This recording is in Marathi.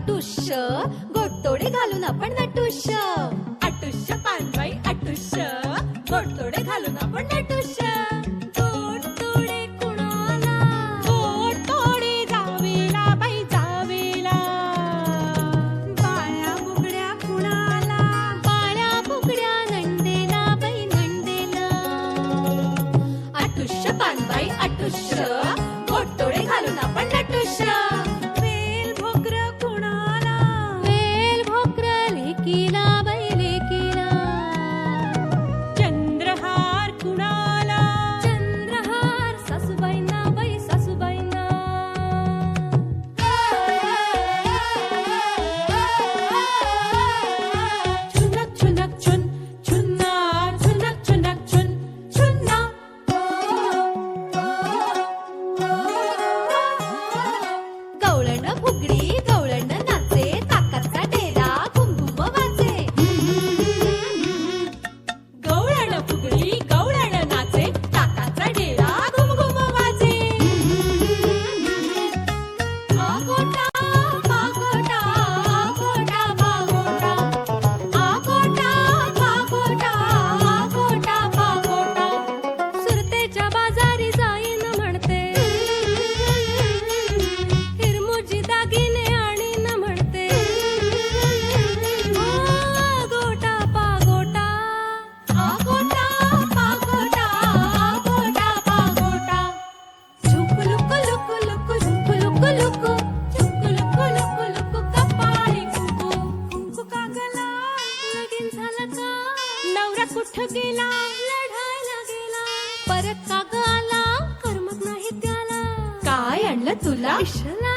आटुष्य गोडतोडे घालून आपण नटुष्य आटुष्य पानबाई आटुष्य गोडतोडे घालून आपण नटुष्य गोडतोडे कुणाला गोडतोडे जावेला बाई जावेला बाळ्या बुगड्या कुणाला बाळ्या बुगड्या नंदेला बाई नंदेला आटुष्य पानबाई आटुष्य गोडतोडे घालून आपण नटुष्य वेल भोकर कुणाला वेल भोकर लेकीला बाई लेकीला चंद्रहार कुणाला चंद्रहार सासूबाईंना बाई सासूबाईंना छुनक छुनक छुन छुन्ना छुनक छुनक छुन छुन्ना गवळण फुगडी गवळण नाचे ताकाचा डेरा घुमघुम वाजे गवळण फुगडी गवळण नाचे ताकाचा डेरा घुमघुम वाजे आगोटा बागोटा आगोटा बागोटा आगोटा बागोटा आगोटा बागोटा सुरतेच्या बाजारी जाईन म्हणते हिरमुजी दागिने आणीन म्हणते आगोटा बागोटा आगोटा बागोटा आगोटा बागोटा झुक लुक लुक लुक झुक लुक लुक झुक लुक लुक लुक कपाळी कुंकू कुंकू कागला लगीन झालं का नवरा कुठं गेला लढायला गेला परत काग आला करमत नाही त्याला काय आणलं तुला विषला